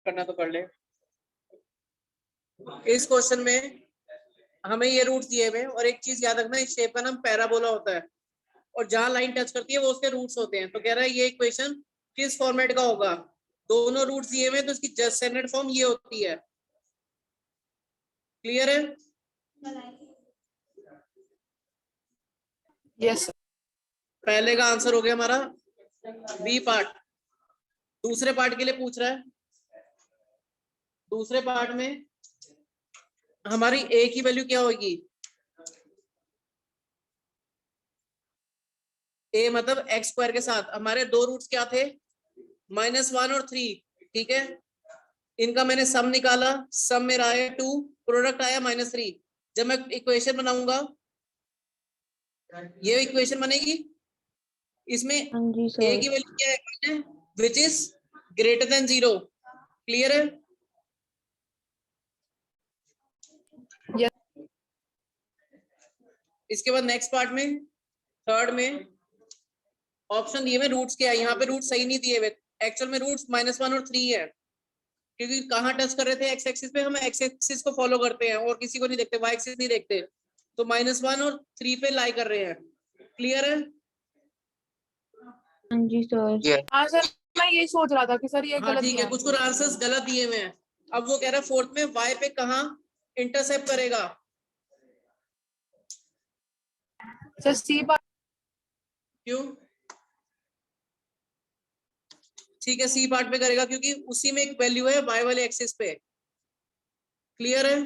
करना तो कर ले। इस क्वेश्चन में हमें ये रूट्स दिए हुए और एक चीज याद रखना, इस शेप का नाम पैराबोला होता है और जहां लाइन टच करती है वो उसके रूट्स होते हैं। तो कह रहा है ये इक्वेशन किस फॉर्मेट का होगा, दोनों रूट्स दिए हुए तो इसकी जस्ट स्टैंडर्ड फॉर्म ये होती है। क्लियर है? Yes sir. पहले का आंसर हो गया हमारा बी पार्ट। दूसरे पार्ट के लिए पूछ रहा है। दूसरे पार्ट में हमारी ए की वैल्यू क्या होगी? ए मतलब एक्स स्क्वायर के साथ हमारे दो रूट्स क्या थे, -1 और 3। ठीक है, इनका मैंने सम निकाला, सम मेरा आया 2, प्रोडक्ट आया -3। जब मैं इक्वेशन बनाऊंगा ये इक्वेशन बनेगी, इसमें ए की वैल्यू क्या है, which is greater than 0। Clear है? यस। इसके बाद नेक्स्ट पार्ट में, थर्ड में ऑप्शन दिए हुए रूट्स क्या है, यहाँ पे रूट सही नहीं दिए हुए, एक्चुअल में रूट्स -1 और 3 है, क्योंकि कहाँ टच कर रहे थे एक्स एक्सिस पे, हम एक्स एक्सिस को फॉलो करते हैं और किसी को नहीं देखते, वाई एक्सिस नहीं देखते, तो -1 और 3 पे लाई कर रहे हैं। क्लियर है? हाँ जी सर। हाँ सर, मैं यही सोच रहा था कि सर ये हाँ गलत ठीक है, कुछ कुछ आंसर्स गलत दिए हुए हैं। अब वो कह रहा है फोर्थ में वाई पे कहाँ इंटरसेप्ट करेगा? Sir C part. क्यों? ठीक है, सी पार्ट पे करेगा क्योंकि उसी में एक वैल्यू है वाई वाले एक्सिस पे। क्लियर है?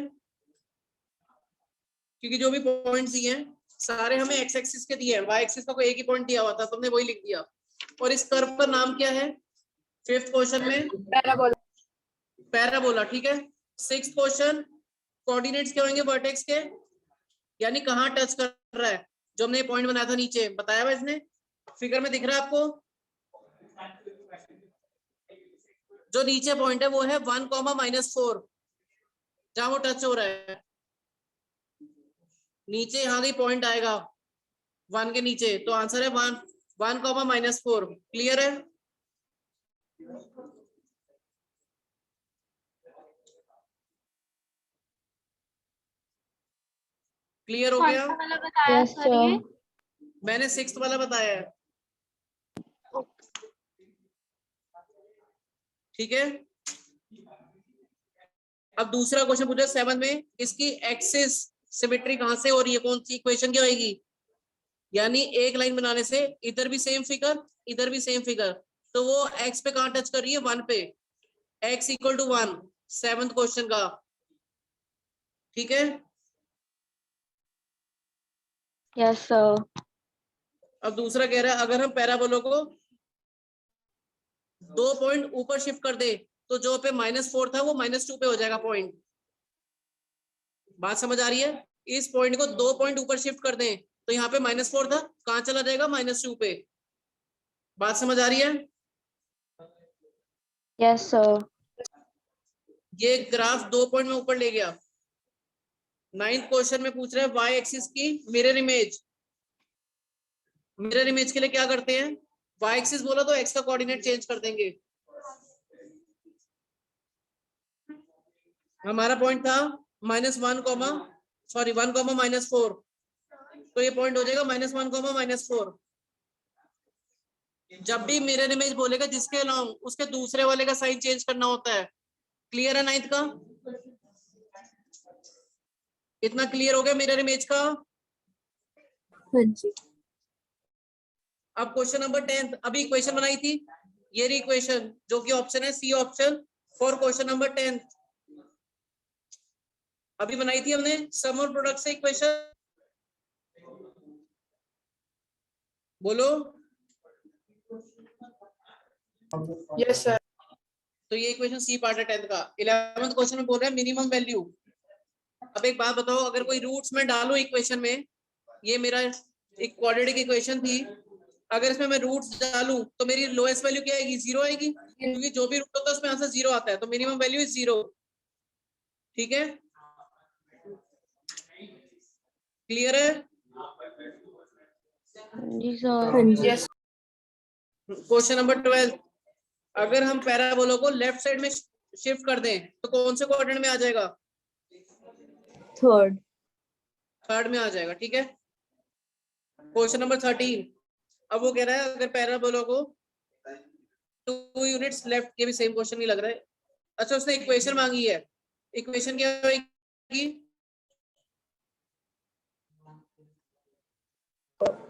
क्योंकि जो भी पॉइंट्स दिए हैं सारे हमें एक्स एक्सिस के दिए हैं, वाई एक्सिस का कोई एक ही पॉइंट दिया हुआ था, तुमने वही लिख दिया। और इस कर्व का नाम क्या है फिफ्थ क्वेश्चन में? पैराबोला। पैराबोला। ठीक है, सिक्स्थ क्वेश्चन, कोऑर्डिनेट्स क्या होंगे वर्टेक्स के, यानी कहाँ टच कर रहा है, जो हमने पॉइंट बनाया था नीचे, बताया हुआ इसने, फिगर में दिख रहा है आपको? जो नीचे पॉइंट है वो है 1, -4, जहां वो टच हो रहा है नीचे, यहाँ भी पॉइंट आएगा 1 के नीचे, तो आंसर है 1, -4। क्लियर है? क्लियर हो गया? वाला बताया यस सर ये? मैंने सिक्स्थ वाला बताया है। ठीक है, अब दूसरा क्वेश्चन पूछा 7 में, इसकी एक्सिस सिमेट्री कहां से हो रही है, कौन सी इक्वेशन क्या होगी, यानी एक लाइन बनाने से इधर भी सेम फिगर इधर भी सेम फिगर, तो वो एक्स पे कहां टच कर रही है, 1 पे, x = 1, सेवंथ क्वेश्चन का। ठीक है, यस सर। अब दूसरा कह रहा है अगर हम पैराबोला को 2 पॉइंट ऊपर शिफ्ट कर दे तो जो पे -4 था वो -2 पे हो जाएगा पॉइंट। बात समझ आ रही है? इस पॉइंट को 2 पॉइंट ऊपर शिफ्ट कर दें तो यहाँ पे -4 था, कहां चला जाएगा, -2 पे। बात समझ आ रही है? Yes sir. ये ग्राफ 2 पॉइंट में ऊपर ले गया। 9th क्वेश्चन में पूछ रहे हैं वाई एक्सिस की मिरर इमेज। मिरर इमेज के लिए क्या करते हैं, वाई एक्सिस बोला तो एक्स का कोऑर्डिनेट चेंज कर देंगे। हमारा पॉइंट था -1, 1, -4, तो ये पॉइंट हो जाएगा -1, -4। जब भी मिरर इमेज बोलेगा जिसके अलॉन्ग, उसके दूसरे वाले का साइन चेंज करना होता है। क्लियर है 9th का? इतना क्लियर हो गया मिरर इमेज का? हाँ जी। अब क्वेश्चन नंबर 10, अभी इक्वेशन बनाई थी, ये रही इक्वेशन जो कि ऑप्शन है C option for question number 10। अभी बनाई थी हमने सम और प्रोडक्ट से इक्वेशन, बोलो। Yes sir. तो ये इक्वेशन सी पार्ट है 10th का। 11th क्वेश्चन में बोल रहा है मिनिमम वैल्यू। अब एक बात बताओ, अगर कोई रूट्स में डालू इक्वेशन में, ये मेरा एक क्वाड्रेटिक इक्वेशन थी, अगर इसमें मैं रूट्स डालूं तो मेरी लोएस्ट वैल्यू क्या आएगी, 0 आएगी, क्योंकि जो भी रूट होता है उसमें आंसर 0 आता है, तो मिनिमम वैल्यू इज 0। ठीक है, क्लियर है? जी सर। हाँ जी। यस। क्वेश्चन नंबर 12, अगर हम पैराबोला को लेफ्ट साइड में शिफ्ट कर दें तो कौन से क्वाड्रेंट में आ जाएगा? थर्ड। थर्ड में आ जाएगा, ठीक है। क्वेश्चन नंबर 13, अब वो कह रहा है अगर पैराबोला को 2 यूनिट्स लेफ्ट, ये भी सेम क्वेश्चन ही लग रहा है। अच्छा, उसने इक्वेशन मांगी है, इक्वेशन क्या होगी?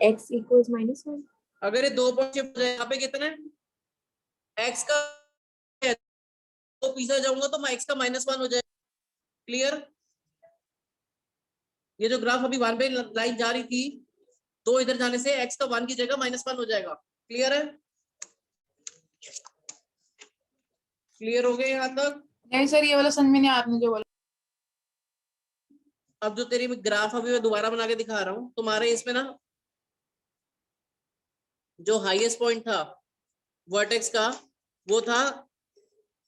x equals -1। अगर ये 2 पॉइंट शिफ्ट हो जाए, यहाँ पे कितना है? x का तो पीछे जाऊंगा तो x का -1 हो जाएगा। क्लियर? ये जो ग्राफ अभी 1 पे लाइन जा रही थी, 2 इधर जाने से x का 1 की जगह -1 हो जाएगा। क्लियर है? क्लियर हो गए यहाँ तक? नहीं सर, ये वाला समझ में नहीं आया आपने जो बोला। अब जो तेरी ग्राफ अभी मैं दोबारा बना के दिखा रहा हूँ तुम्हारे इसमें ना, जो हाईएस्ट पॉइंट था वर्टेक्स का वो था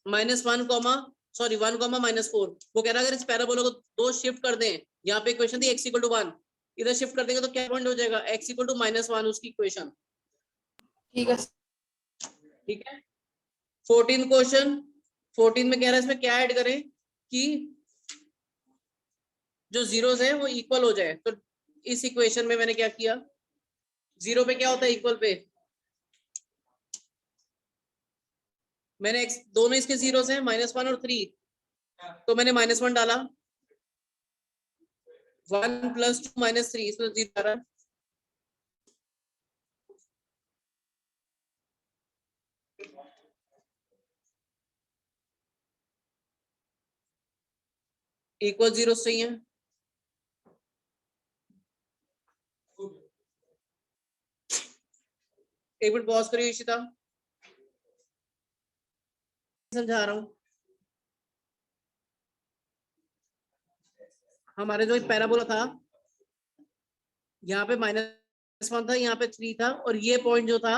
-1, 1,-4। वो कह रहा है अगर इस पैराबोला को 2 शिफ्ट कर दें, यहाँ पे इक्वेशन थी x = 1, इधर शिफ्ट कर देंगे तो क्या पॉइंट हो जाएगा? x = -1 उसकी इक्वेशन। ठीक है। ठीक है। 14 क्वेश्चन, 14 में कह रहा है इसमें क्या ऐड करें कि जो जीरोस है वो इक्वल हो जाए। तो इस इक्वेशन में मैंने क्या किया, 0 पे क्या होता है इक्वल पे? मैंने x दोनों इसके जीरोस हैं, -1 और 3, तो मैंने -1 डाला, 1 + 2 - 3, इसमें 0 आ रहा है। इक्वल जीरो चाहिए। एक मिनट पॉज करिए इशिता, समझा रहा हूं। हमारे जो पैराबोला था, यहाँ पे -1 था, यहाँ पे 3 था, और ये पॉइंट जो था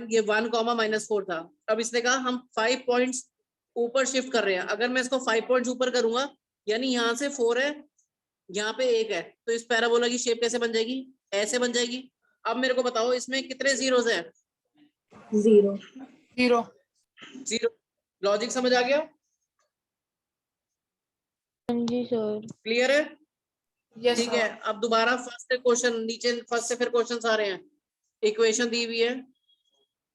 ये 1, -4 था। अब इसने कहा हम 5 पॉइंट्स ऊपर शिफ्ट कर रहे हैं। अगर मैं इसको 5 पॉइंट्स ऊपर करूंगा, यानी यहाँ से 4 है, यहाँ पे 1 है, तो इस पैराबोला की शेप कैसे बन जाएगी? ऐसे बन जाएगी। अब मेरे को बताओ इसमें कितने जीरोस हैं? 0। 0। लॉजिक समझ आ गया? हाँ जी सर। क्लियर है? यस ठीक है। अब दोबारा फर्स्ट क्वेश्चन, नीचे फर्स्ट से फिर क्वेश्चन आ रहे हैं। इक्वेशन दी हुई है,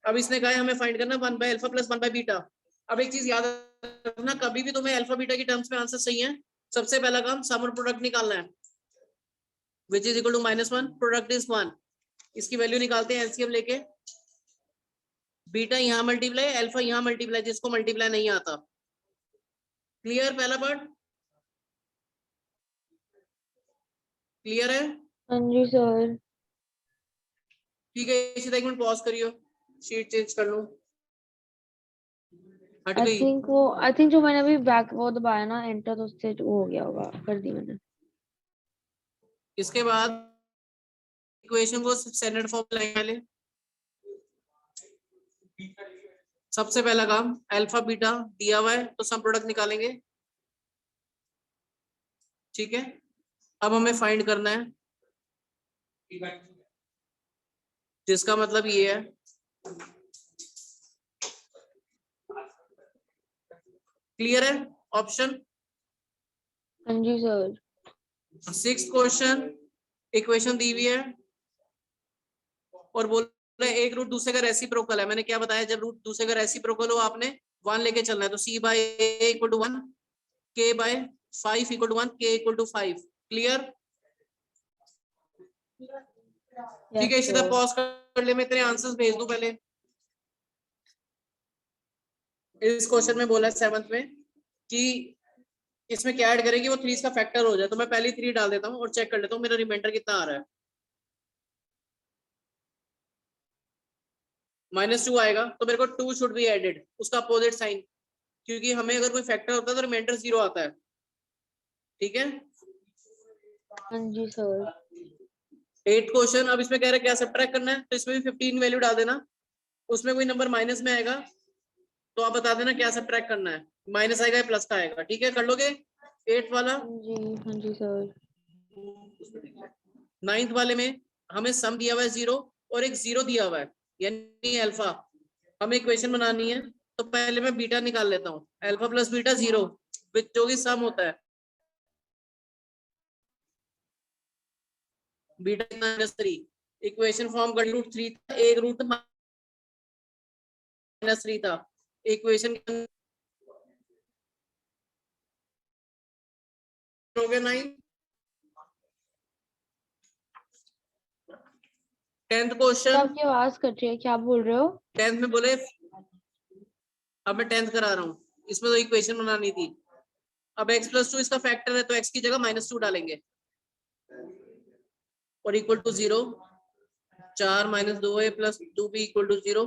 अब इसने कहा है हमें फाइंड करना 1/α + 1/β। अब एक चीज याद रखना, कभी भी तुम्हें अल्फा बीटा की टर्म्स में आंसर सही है, सबसे पहला काम सम और प्रोडक्ट निकालना है, which is equal to -1, product is 1। इसकी वैल्यू निकालते हैं एलसीएम लेके, बीटा यहाँ मल्टीप्लाई, अल्फा यहाँ मल्टीप्लाई, जिसको मल्टीप्लाई नहीं आता। क्लियर? पहला पार्ट क्लियर है? हाँ जी सर। ठीक है, इसी एक मिनट पॉज करियो, शीट चेंज कर लूं, हट गई। आई थिंक जो मैंने अभी बैक वो दबाया ना एंटर, तो उससे वो हो गया होगा, कर दी मैंने। इसके बाद इक्वेशन को स्टैंडर्ड फॉर्म लाएंगे। सबसे पहला काम अल्फा बीटा दिया हुआ है तो सम प्रोडक्ट निकालेंगे। ठीक है, अब हमें फाइंड करना है, जिसका मतलब ये है क्लियर है ऑप्शन? हाँ जी सर। 6th क्वेश्चन, इक्वेशन दी हुई है और बोल रहे एक रूट दूसरे का रेसिप्रोकल है। मैंने क्या बताया, जब रूट दूसरे का रेसिप्रोकल हो आपने 1 लेके चलना है, तो c/a = 1, k/5 = 1, k = 5। क्लियर? ठीक है, इसी तरह पॉज कर ले, मैं तेरे आंसर्स भेज दूं पहले। इस क्वेश्चन में बोला है 7th में कि इसमें क्या ऐड करें कि वो 3 का फैक्टर हो जाए, तो मैं पहले 3 डाल देता हूँ और चेक कर लेता हूँ मेरा रिमाइंडर कितना आ रहा है। -2 आएगा तो मेरे को 2 शुड बी एडेड, उसका अपोजिट साइन, क्योंकि हमें अगर कोई फैक्टर होता है तो रिमाइंडर 0 आता है। ठीक है। हाँ जी सर। 8th क्वेश्चन, अब इसमें कह रहा है क्या सब्ट्रैक्ट करना है, तो इसमें भी 15 वैल्यू डाल देना, उसमें कोई नंबर माइनस में आएगा तो आप बता देना क्या सब्ट्रैक्ट करना है, माइनस आएगा या प्लस का आएगा। ठीक है, कर लोगे 8th वाला? हाँ जी सर। 9th वाले में हमें सम दिया हुआ है 0 और एक 0 दिया हुआ है, यानी अल्फा। हमें इक्वेशन बनानी है, तो पहले मैं बीटा निकाल लेता हूँ, अल्फा प्लस बीटा 0 विच जो कि सम होता है, बीटा -3 इक्वेशन फॉर्म कर √3 था, एक रूट -3 था इक्वेशन हो गया 9। 10th क्वेश्चन, आपकी आवाज कट रही है, क्या बोल रहे हो? 10th में बोले, अब मैं 10th करा रहा हूँ, इसमें तो इक्वेशन बनानी थी। अब x + 2 इसका फैक्टर है तो x की जगह -2 डालेंगे और equal to 0, 4 - 2a + 2b = 0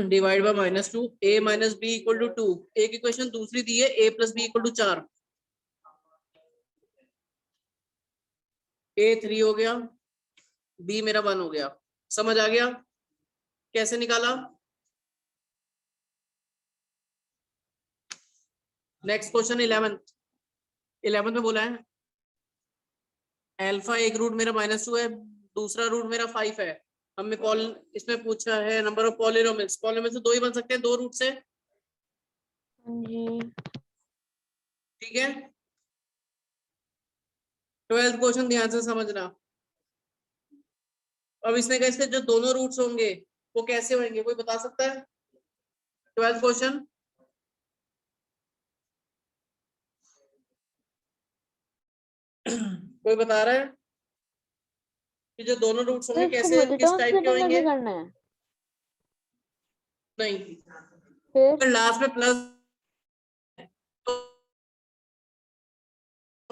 divide by -2, a - b = 2। एक इक्वेशन दूसरी दी है a + b = 4, a 3 हो गया, b मेरा 1 हो गया। समझ आ गया कैसे निकाला? नेक्स्ट क्वेश्चन 11th में बोला है अल्फा एक रूट मेरा -2 है, दूसरा रूट मेरा 5 है। हमें इसमें पूछा है नंबर ऑफ पॉलिनोमियल्स, पॉलिनोमियल से 2 ही बन सकते हैं, 2 रूट से। जी ठीक है, 12th क्वेश्चन ध्यान से समझना। अब इसने कहा इसके जो दोनों रूट्स होंगे वो कैसे होंगे, कोई बता सकता है? 12th क्वेश्चन, कोई बता रहा है कि जो दोनों रूट्स तो होंगे इसको कैसे, मिडिल किस टर्म्स टाइप के में कैसे होंगे? करना है नहीं, फिर? अगर लास्ट में प्लस तो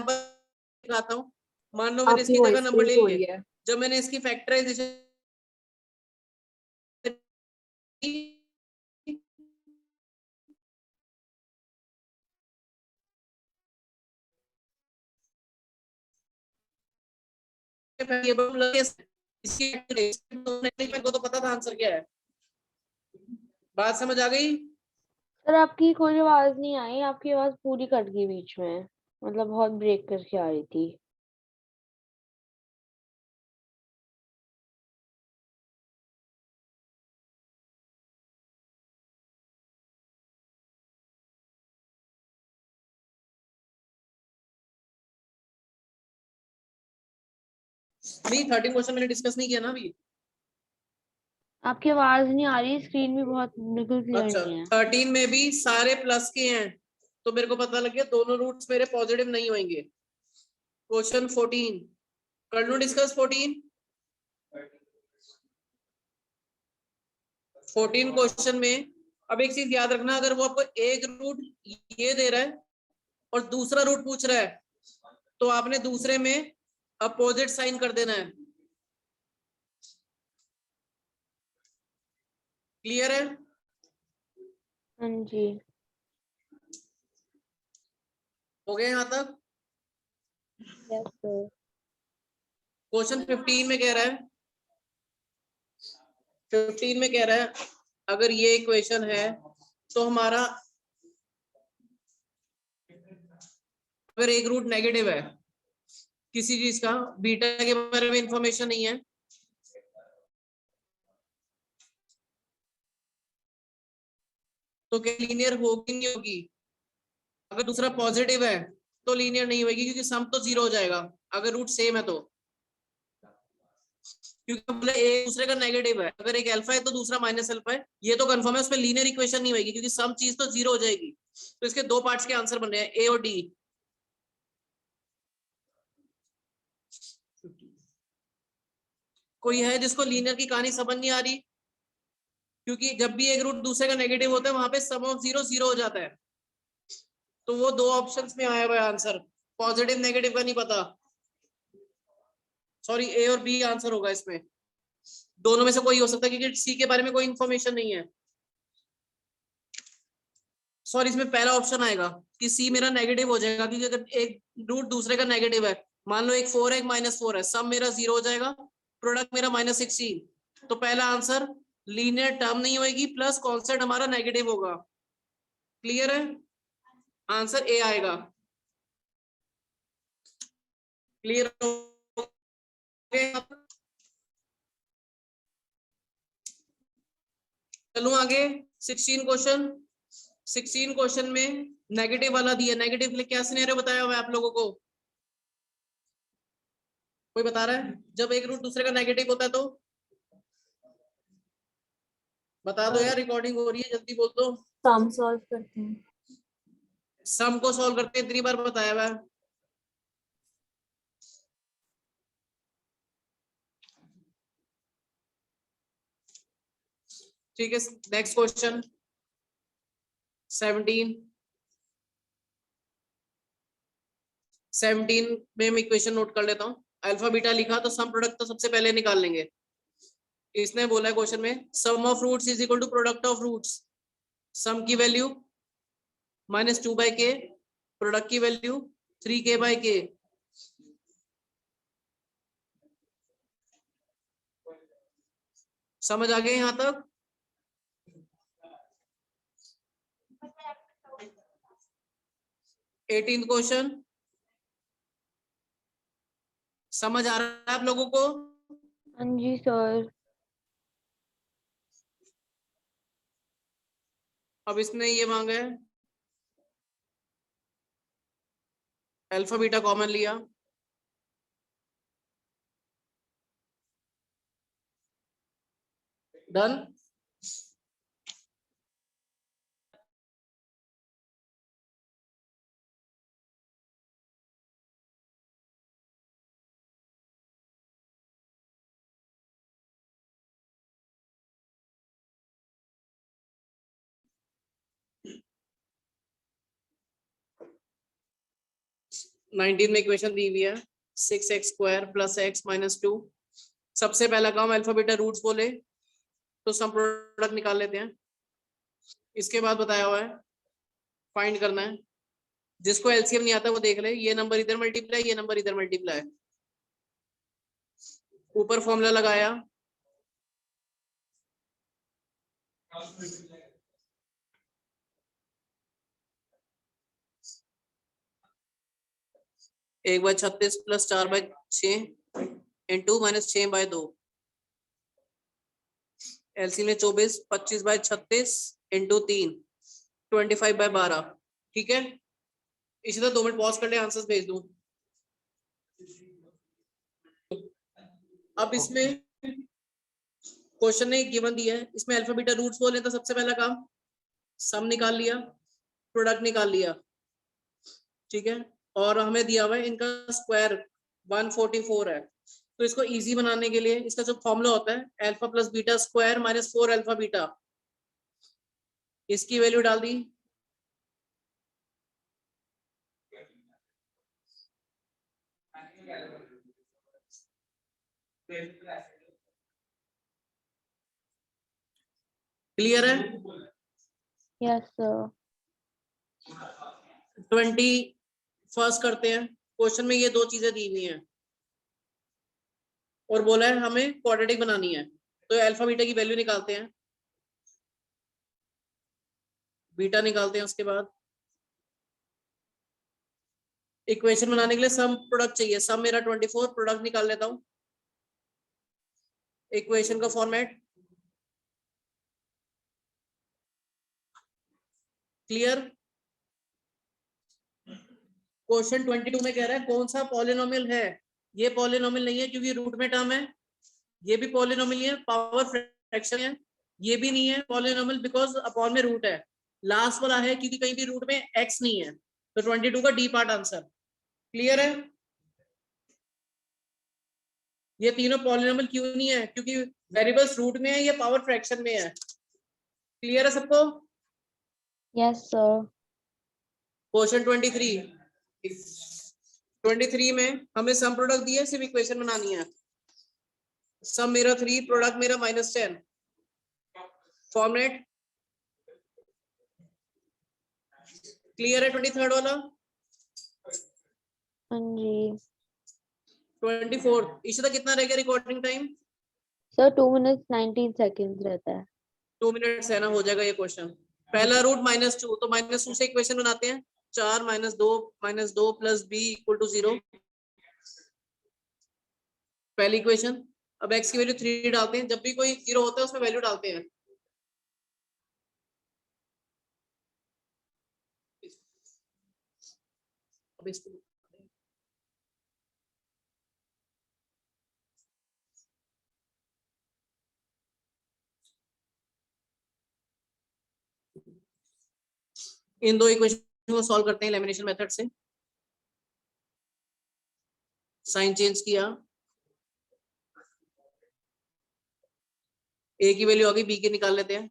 दिखाता हूँ। मान लो मैंने आपकी इसकी जगह वॉइस नंबर ब्रेक ले हो लिए, रही है। जब मैंने इसकी फैक्टराइजेशन को तो पता था आंसर क्या है। बात समझ आ गई? सर आपकी कोई आवाज नहीं आई, आपकी आवाज पूरी कट गई बीच में, मतलब बहुत ब्रेक करके आ रही थी। नहीं, 13 क्वेश्चन मैंने डिस्कस नहीं किया ना अभी। आपकी आवाज नहीं आ रही, स्क्रीन भी बहुत बिल्कुल क्लियर अच्छा, नहीं है। 13 में भी सारे प्लस के हैं तो मेरे को पता लग गया दोनों रूट्स मेरे पॉजिटिव नहीं होंगे। क्वेश्चन 14 कर लूं डिस्कस? 14 क्वेश्चन में अब एक चीज याद रखना, अगर वो आपको एक रूट ये दे रहा है और दूसरा रूट पूछ रहा है तो आपने दूसरे में अपोजिट साइन कर देना है। क्लियर है? हाँ जी। हो गया यहां तक? Yes sir. क्वेश्चन 15 में कह रहा है, 15 में कह रहा है अगर ये इक्वेशन है तो हमारा अगर एक रूट नेगेटिव है किसी चीज का, बीटा के बारे में इंफॉर्मेशन नहीं है, तो क्या लीनियर होगी नहीं होगी? अगर दूसरा पॉजिटिव है तो लीनियर नहीं होगी क्योंकि सम तो 0 हो जाएगा अगर रूट सेम है तो, क्योंकि बोले एक दूसरे का नेगेटिव है, अगर एक अल्फा है तो दूसरा माइनस अल्फा है, ये तो कंफर्म है, उसमें लीनियर इक्वेशन नहीं होगी क्योंकि सम चीज तो 0 हो जाएगी। तो इसके दो पार्ट्स के आंसर बन रहे हैं, ए और डी। कोई है जिसको लीनियर की कहानी समझ नहीं आ रही? क्योंकि जब भी एक रूट दूसरे का नेगेटिव होता है वहां पे सम ऑफ 0 0 हो जाता है। तो वो दो ऑप्शंस में आया हुआ है आंसर, पॉजिटिव नेगेटिव का नहीं पता, सॉरी ए और बी आंसर होगा इसमें, दोनों में से कोई हो सकता है क्योंकि सी के बारे में कोई इंफॉर्मेशन नहीं है। सॉरी, इसमें पहला ऑप्शन आएगा कि सी मेरा नेगेटिव हो जाएगा क्योंकि अगर एक रूट दूसरे का नेगेटिव है, मान लो एक 4 है एक -4 है, सब मेरा 0 हो जाएगा, प्रोडक्ट मेरा -16, तो पहला आंसर लीनियर टर्म नहीं होगी प्लस कॉन्सेप्ट हमारा नेगेटिव होगा। क्लियर है? आंसर ए आएगा। क्लियर हो गया? चलूं आगे 16 क्वेश्चन में नेगेटिव वाला दिया। नेगेटिव के लिए क्या सिनेरियो बताया हुआ है आप लोगों को? कोई बता रहा है? जब एक रूट दूसरे का नेगेटिव होता है तो बता दो यार, रिकॉर्डिंग हो रही है, जल्दी बोल दो। सम सॉल्व करते हैं। सम को सॉल्व करते हैं, इतनी बार बताया हुआ है। ठीक है, नेक्स्ट क्वेश्चन 17 में मैं इक्वेशन नोट कर लेता हूँ। अल्फा बीटा लिखा तो सम प्रोडक्ट तो सबसे पहले निकाल लेंगे। इसने बोला है क्वेश्चन में sum of roots is equal to product of roots. Sum की वैल्यू -2/k, प्रोडक्ट की वैल्यू 3k/k। समझ आ गए यहां तक? एटीन क्वेश्चन समझ आ रहा है आप लोगों को? हाँ जी सर। अब इसने ये मांगा है अल्फा बीटा कॉमन लिया, डन। नाइनटीन में इक्वेशन दी हुई है 6x² + x - 2। सबसे पहला काम अल्फा बीटा रूट्स बोले तो सम प्रोडक्ट निकाल लेते हैं। इसके बाद बताया हुआ है फाइंड करना है। जिसको एलसीएम नहीं आता वो देख ले, ये नंबर इधर मल्टीप्लाई, ये नंबर इधर मल्टीप्लाई। ऊपर फॉर्मूला लगाया, एक बार 36 + 4/6 इंटू -6/2। एलसीएम में 24, 25/36 इंटू 3 25/12। ठीक है, इसी तरह 2 मिनट पॉज कर ले, आंसर्स भेज दूं। अब इसमें क्वेश्चन ने गिवन दिया है, इसमें अल्फा बीटा रूट्स बोले तो सबसे पहला काम सम निकाल लिया, प्रोडक्ट निकाल लिया। ठीक है, और हमें दिया हुआ है इनका स्क्वायर 144 है। तो इसको इजी बनाने के लिए इसका जो फॉर्मूला होता है alpha plus beta square -4 alpha beta, इसकी वैल्यू डाल दी। क्लियर है? Yes sir. 21 करते हैं। क्वेश्चन में ये दो चीजें दी हुई हैं और बोला है हमें क्वाड्रेटिक बनानी है, तो अल्फा बीटा की वैल्यू निकालते हैं, बीटा निकालते हैं। उसके बाद इक्वेशन बनाने के लिए सम प्रोडक्ट चाहिए। सम मेरा 24, प्रोडक्ट निकाल लेता हूं। इक्वेशन का फॉर्मेट क्लियर? क्वेश्चन 22 में कह रहा है कौन सा पॉलिनोमियल है। ये पॉलिनोमियल नहीं है क्योंकि रूट में टर्म है। ये भी पॉलिनोमियल है, पावर फ्रैक्शन है। ये भी नहीं है पॉलिनोमियल बिकॉज अपॉन में रूट है। लास्ट वाला है क्योंकि कहीं भी रूट में एक्स नहीं है। तो 22 का डी पार्ट आंसर। क्लियर है? ये तीनों पॉलिनोमियल क्यों नहीं है? क्योंकि वेरिएबल्स रूट में है, ये पावर फ्रैक्शन में है। क्लियर है सबको? Yes sir. क्वेश्चन 23 में हमें सम प्रोडक्ट दिया है, सिर्फ इक्वेशन बनानी है। सम मेरा 3, प्रोडक्ट मेरा -10। फॉर्मेट क्लियर है? 23 वाला। हाँ जी 24 इसी तक कितना रह गया recording time? Sir 2 minutes 19 seconds रहता है। 2 मिनट्स है ना, हो जाएगा ये क्वेश्चन। पहला रूट -2, तो -2 से इक्वेशन बनाते हैं। 4 - 2 + b = 0। पहली इक्वेशन। अब x की वैल्यू 3 डालते हैं। जब भी कोई 0 होता है उसमें वैल्यू डालते हैं। अब इसको इन दो इक्वेशन को सॉल्व करते हैं एलिमिनेशन मेथड से। साइन चेंज किया, ए की वैल्यू आ गई, बी की निकाल लेते हैं।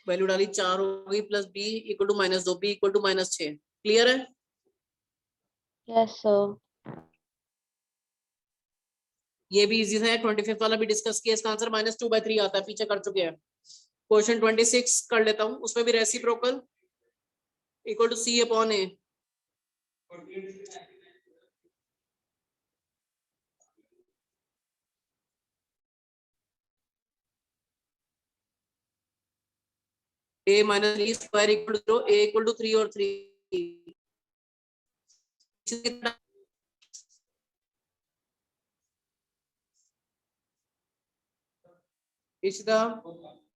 वैल्यू डाली 4 हो गई plus b equal to -2, b equal to -6। Clear है? Yes sir. ये भी इजी है, 25th वाला भी डिस्कस किया, इसका आंसर -2/3 आता है, पीछे कर चुके हैं। क्वेश्चन 26 कर लेता हूं, उसमें भी reciprocal equal to c upon a. a minus 3 square equal to 0, a equal to 3 और 3। इसी तरह